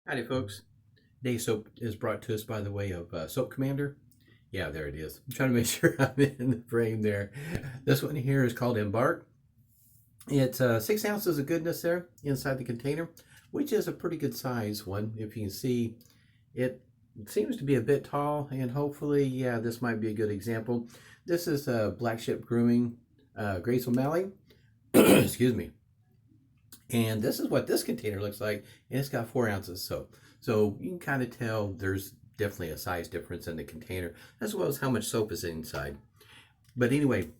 Howdy, folks. Today's soap is brought to us by the way of Soap Commander. Yeah, there it is. I'm trying to make sure I'm in the frame there. This one here is called Embark. It's 6 ounces of goodness there inside the container, which is a pretty good size one. If you can see, it seems to be a bit tall, and hopefully, yeah, this might be a good example. This is Black Ship Grooming Grace O'Malley. Excuse me. And this is what this container looks like, and it's got 4 ounces of soap. So you can kind of tell there's definitely a size difference in the container, as well as how much soap is inside. But anyway,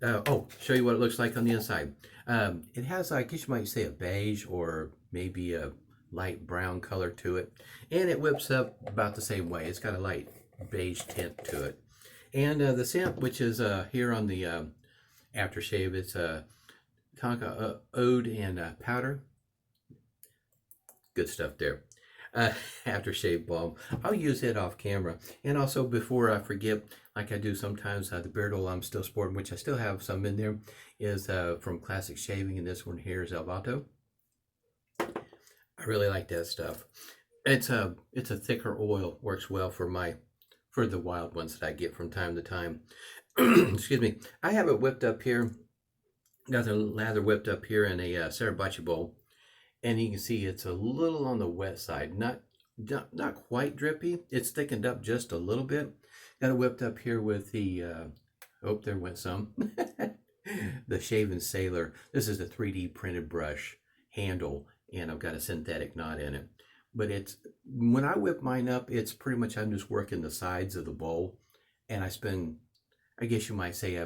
show you what it looks like on the inside. It has, I guess you might say, a beige or maybe a light brown color to it. And it whips up about the same way. It's got a light beige tint to it. And the scent, which is here on the aftershave, it's Tonka Ode and powder. Good stuff there. Aftershave balm. I'll use it off camera. And also, before I forget, like I do sometimes, the beard oil I'm still sporting, which I still have some in there, is from Classic Shaving, and this one here is Vato. I really like that stuff. It's a thicker oil, works well for the wild ones that I get from time to time. Excuse me. I have it whipped up here. Got the lather whipped up here in a Sarabachi bowl, and you can see it's a little on the wet side, not quite drippy. It's thickened up just a little bit. Got it whipped up here with the oh, there went some. The Shaven Sailor. This is a 3D printed brush handle, and I've got a synthetic knot in it. But it's, when I whip mine up, it's pretty much, I'm just working the sides of the bowl, and I spend, I guess you might say,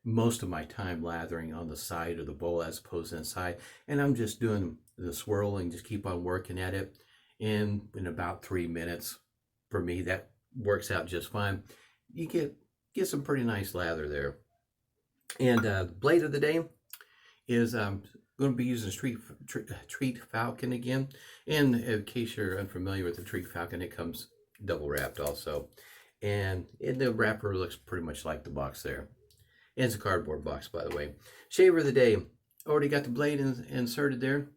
most of my time lathering on the side of the bowl as opposed to inside, and I'm just doing the swirling, just keep on working at it, and in about 3 minutes, for me, that works out just fine. You get some pretty nice lather there. And the blade of the day is going to be using Treet Falcon again. And in case you're unfamiliar with the Treet Falcon, it comes double wrapped also, and the wrapper looks pretty much like the box there. And it's a cardboard box, by the way. Shaver of the day. Already got the blade inserted there.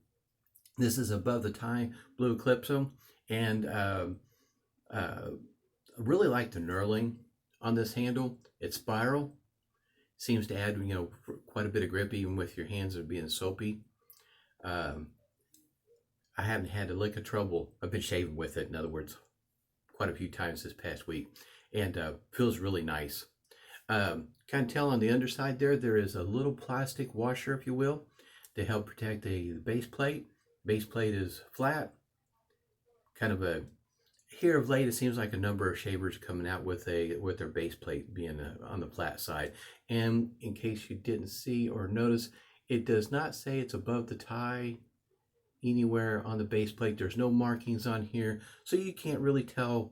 This is above the Tie Blue Calypso. And I really like the knurling on this handle. It's spiral. Seems to add, quite a bit of grip, even with your hands being soapy. I haven't had a lick of trouble. I've been shaving with it, in other words, quite a few times this past week. And feels really nice. Kind of tell on the underside there is a little plastic washer, if you will, to help protect the base plate. Base plate is flat. Kind of here of late, it seems like a number of shavers are coming out with their base plate being on the flat side. And in case you didn't see or notice, it does not say it's above the tie anywhere on the base plate. There's no markings on here, so you can't really tell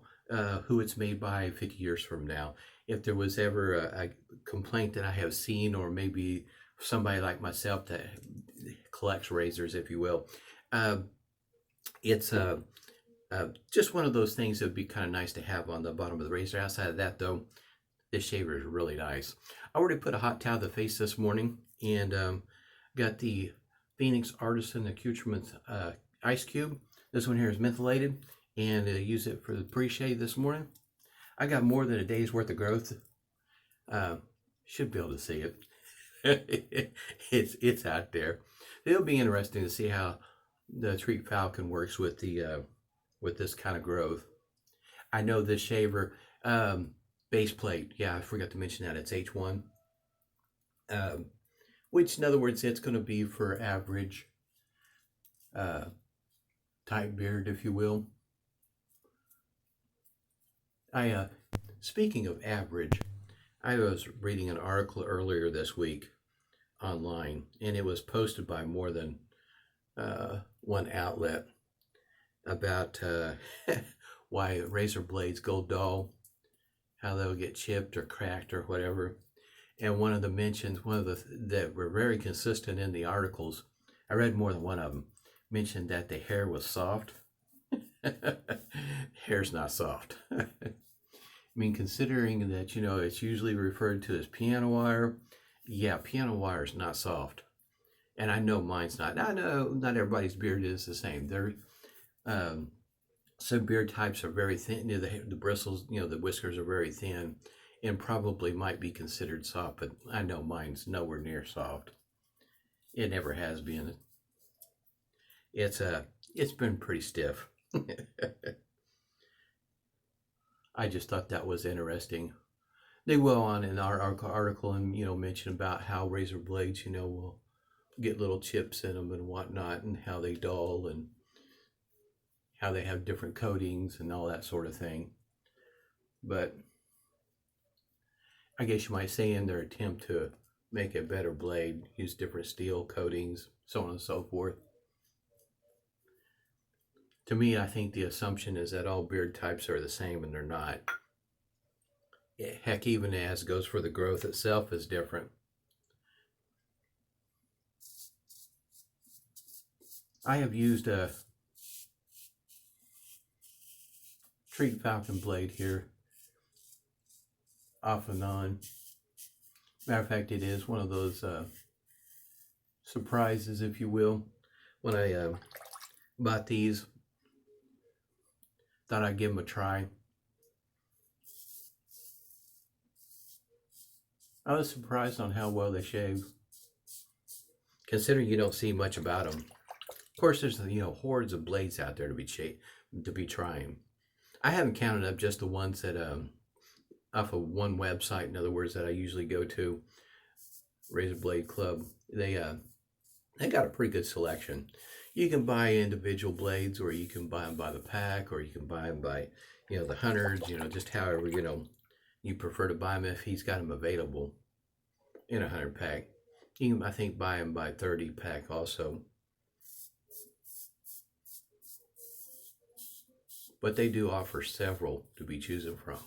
who it's made by 50 years from now. If there was ever a complaint that I have seen, or maybe somebody like myself that collects razors, if you will, it's just one of those things that would be kind of nice to have on the bottom of the razor. Outside of that, though, this shaver is really nice. I already put a hot towel to the face this morning, and got the Phoenix Artisan Accoutrements Ice Cube. This one here is mentholated, and use it for the Preshave this morning. I got more than a day's worth of growth. Should be able to see it. It's out there. It'll be interesting to see how the Treet Falcon works with with this kind of growth. I know this shaver base plate. Yeah, I forgot to mention that it's H1, which in other words, it's going to be for average type beard, if you will. Speaking of average, I was reading an article earlier this week online, and it was posted by more than one outlet about why razor blades go dull, how they'll get chipped or cracked or whatever. And one of the mentions, that were very consistent in the articles, I read more than one of them, mentioned that the hair was soft. Hair's not soft. I mean, considering that, it's usually referred to as piano wire. Yeah, piano wire is not soft. And I know mine's not. I know not everybody's beard is the same. Um, some beard types are very thin. The bristles, the whiskers are very thin, and probably might be considered soft. But I know mine's nowhere near soft. It never has been. It's it's been pretty stiff. I just thought that was interesting. They will on in our article and mention about how razor blades will get little chips in them and whatnot, and how they dull and how they have different coatings and all that sort of thing. But I guess you might say in their attempt to make a better blade, use different steel coatings, so on and so forth. To me, I think the assumption is that all beard types are the same, and they're not. Heck, even as goes for the growth itself is different. I have used a Treet Falcon blade here off and on. Matter of fact, it is one of those surprises, if you will. When I bought these, thought I'd give them a try. I was surprised on how well they shave, considering you don't see much about them. Of course, there's hordes of blades out there to be trying. I haven't counted up just the ones that off of one website. In other words, that I usually go to, Razor Blade Club. They got a pretty good selection. You can buy individual blades, or you can buy them by the pack, or you can buy them by the hundreds. Just however you prefer to buy them. If he's got them available in a 100 pack, you can, I think, buy them by 30 pack also. But they do offer several to be choosing from.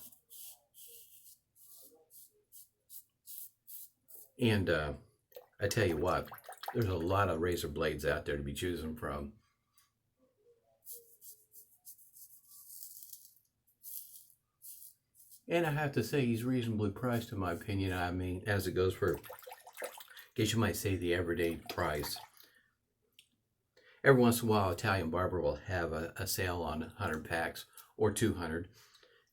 And I tell you what, there's a lot of razor blades out there to be choosing from. And I have to say, he's reasonably priced, in my opinion. I mean, as it goes for, I guess you might say, the everyday price. Every once in a while, Italian Barber will have a sale on 100 packs or 200.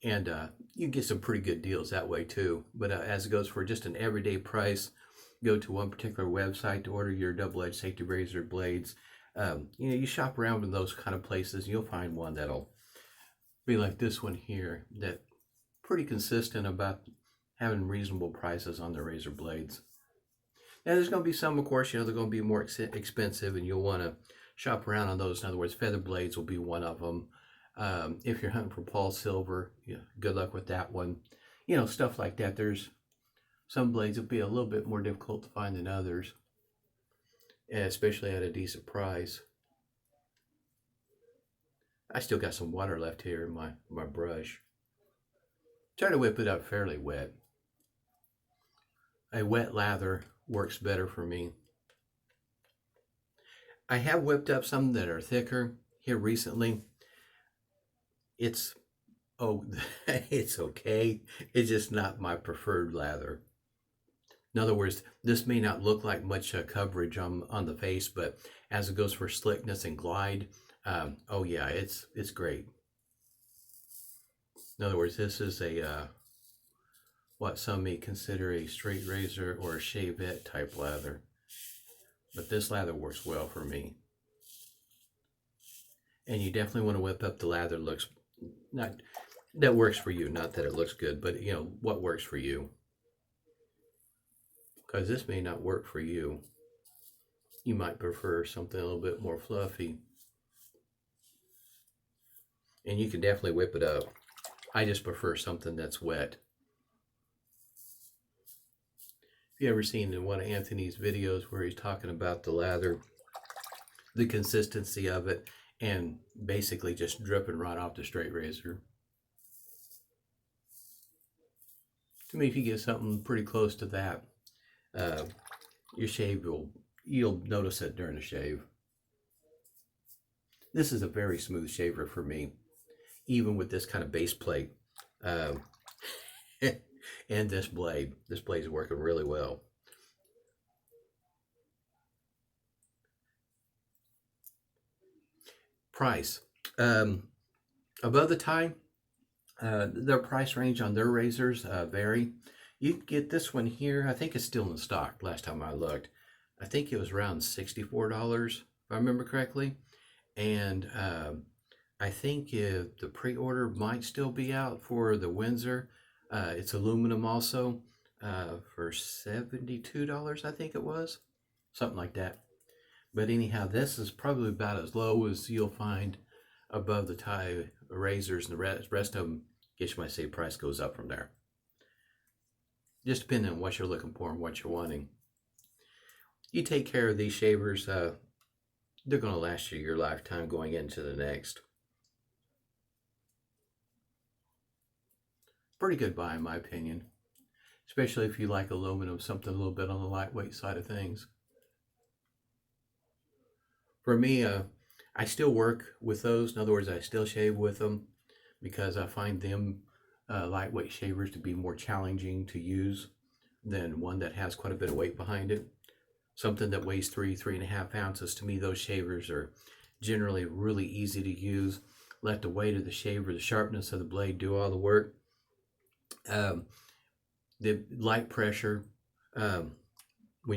And you get some pretty good deals that way too. But as it goes for just an everyday price, go to one particular website to order your double-edged safety razor blades. You shop around in those kind of places, and you'll find one that'll be like this one here, that pretty consistent about having reasonable prices on the razor blades. Now, there's going to be some, of course, they're going to be more expensive, and you'll want to shop around on those. In other words, feather blades will be one of them. If you're hunting for Paul Silver, good luck with that one. Stuff like that. There's some blades will be a little bit more difficult to find than others, especially at a decent price. I still got some water left here in my brush. Try to whip it up fairly wet. A wet lather works better for me. I have whipped up some that are thicker here recently. It's it's okay. It's just not my preferred lather. In other words, this may not look like much coverage on the face, but as it goes for slickness and glide, oh yeah, it's great. In other words, this is a what some may consider a straight razor or a shavette type lather, but this lather works well for me. And you definitely want to whip up the lather that works for you. Not that it looks good, but what works for you. Because this may not work for you. You might prefer something a little bit more fluffy. And you can definitely whip it up. I just prefer something that's wet. If you ever seen in one of Anthony's videos where he's talking about the lather, the consistency of it, and basically just dripping right off the straight razor. To me, if you get something pretty close to that, your shave you'll notice it during the shave. This is a very smooth shaver for me, even with this kind of base plate. And this blade is working really well. Price. Um, Above the tie, their price range on their razors vary. You can get this one here. I think it's still in stock. Last time I looked, I think it was around $64 if I remember correctly. And I think the pre-order might still be out for the Windsor. It's aluminum also for $72, I think it was, something like that. But anyhow, this is probably about as low as you'll find above the tie razors, and the rest of them, I guess you might say, price goes up from there. Just depending on what you're looking for and what you're wanting. You take care of these shavers, they're going to last you your lifetime going into the next. Pretty good buy in my opinion, especially if you like aluminum, something a little bit on the lightweight side of things. For me, I still work with those. In other words, I still shave with them because I find them lightweight shavers to be more challenging to use than one that has quite a bit of weight behind it. Something that weighs 3.5 ounces, to me, those shavers are generally really easy to use. Let the weight of the shaver, the sharpness of the blade do all the work. The light pressure, when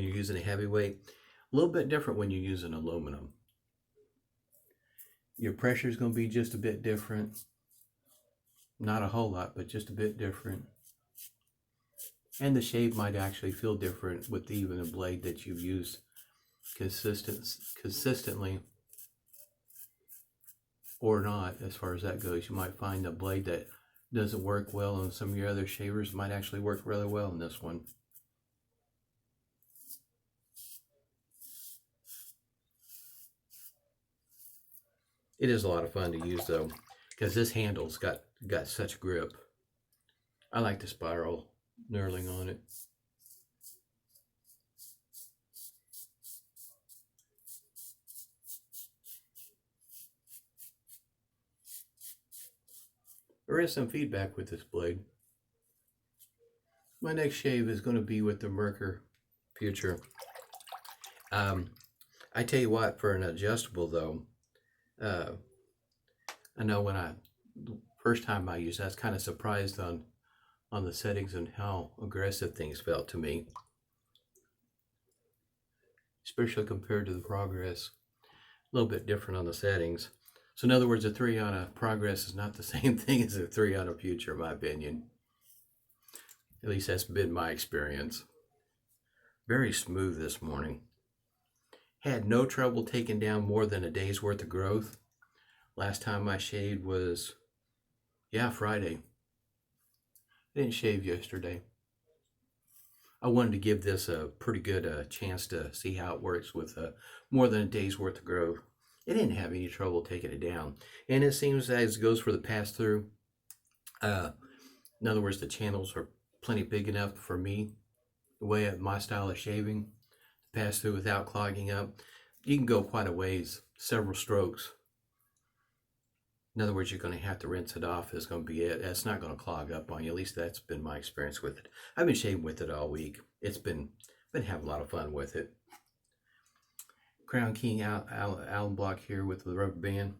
you're using a heavyweight, a little bit different when you're using aluminum. Your pressure is going to be just a bit different. Not a whole lot, but just a bit different. And the shave might actually feel different with even a blade that you've used consistently or not, as far as that goes. You might find a blade that doesn't work well on some of your other shavers might actually work really well in this one. It is a lot of fun to use though, because this handle's got such grip. I like the spiral knurling on it. There is some feedback with this blade. My next shave is going to be with the Merkur Future. I tell you what, for an adjustable though, I know when the first time I used it, I was kind of surprised on the settings and how aggressive things felt to me, especially compared to the Progress. A little bit different on the settings. So in other words, a 3 on a Progress is not the same thing as a 3 on a Future, in my opinion. At least that's been my experience. Very smooth this morning. Had no trouble taking down more than a day's worth of growth. Last time I shaved was, Friday. I didn't shave yesterday. I wanted to give this a pretty good chance to see how it works with more than a day's worth of growth. It didn't have any trouble taking it down. And it seems as it goes for the pass-through. In other words, the channels are plenty big enough for me, the way my style of shaving, to pass through without clogging up. You can go quite a ways, several strokes. In other words, you're going to have to rinse it off. Is going to be it. It's not going to clog up on you. At least that's been my experience with it. I've been shaving with it all week. It's been having a lot of fun with it. Crown King alum block here with the rubber band.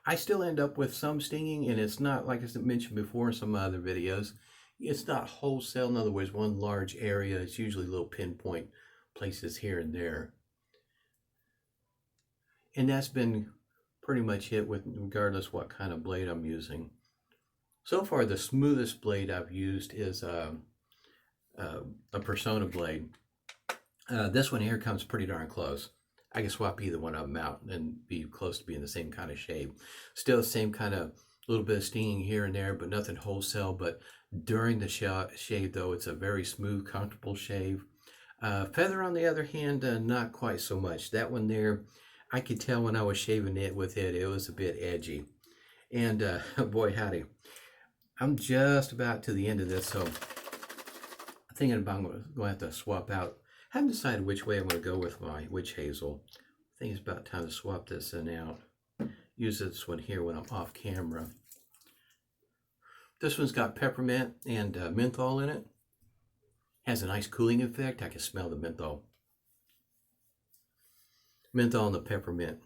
I still end up with some stinging, and it's not, like I mentioned before in some other videos, it's not wholesale. In other words, one large area. It's usually little pinpoint places here and there. And that's been pretty much it, with regardless what kind of blade I'm using. So far, the smoothest blade I've used is a Persona blade. This one here comes pretty darn close. I can swap either one of them out and be close to being the same kind of shave. Still the same kind of little bit of stinging here and there, but nothing wholesale. But during the shave, though, it's a very smooth, comfortable shave. Feather, on the other hand, not quite so much. That one there, I could tell when I was shaving it with it, it was a bit edgy. And boy, howdy. I'm just about to the end of this, so I'm thinking about I'm going to have to swap out. I haven't decided which way I'm going to go with my witch hazel. I think it's about time to swap this in out. Use this one here when I'm off camera. This one's got peppermint and menthol in it. Has a nice cooling effect. I can smell the menthol. Menthol and the peppermint.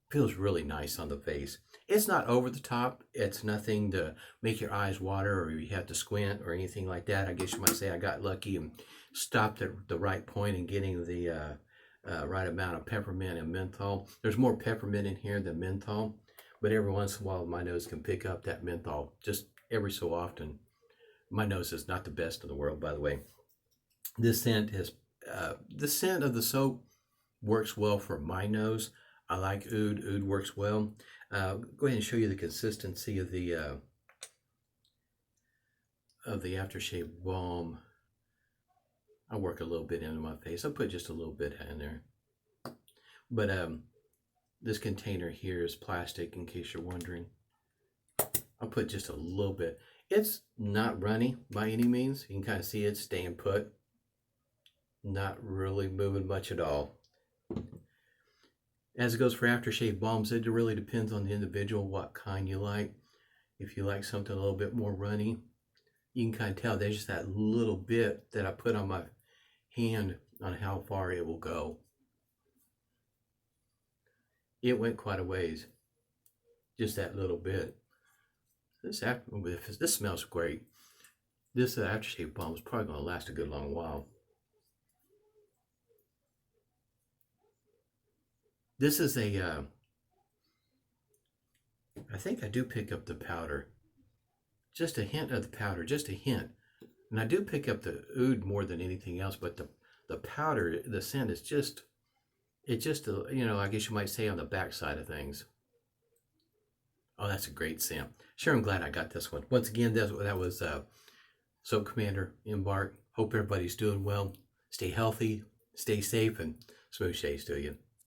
Feels really nice on the face. It's not over the top. It's nothing to make your eyes water or you have to squint or anything like that. I guess you might say I got lucky and stopped at the right point in getting the right amount of peppermint and menthol. There's more peppermint in here than menthol, but every once in a while my nose can pick up that menthol just every so often. My nose is not the best in the world, by the way. This scent is the scent of the soap works well for my nose. I like oud. Oud works well. Go ahead and show you the consistency of the aftershave balm. I work a little bit into my face. I'll put just a little bit in there. But this container here is plastic, in case you're wondering. I'll put just a little bit. It's not runny by any means. You can kind of see it staying put. Not really moving much at all. As it goes for aftershave balms, it really depends on the individual, what kind you like. If you like something a little bit more runny, you can kind of tell there's just that little bit that I put on my hand on how far it will go. It went quite a ways, just that little bit. This smells great. This aftershave balm is probably going to last a good long while. This is a, I think I do pick up the powder. Just a hint of the powder, just a hint. And I do pick up the oud more than anything else, but the powder, the scent is just, it's just, you know, I guess you might say on the back side of things. Oh, that's a great scent. Sure, I'm glad I got this one. Once again, that was Soap Commander Embark. Hope everybody's doing well. Stay healthy, stay safe, and smooth shaves to you.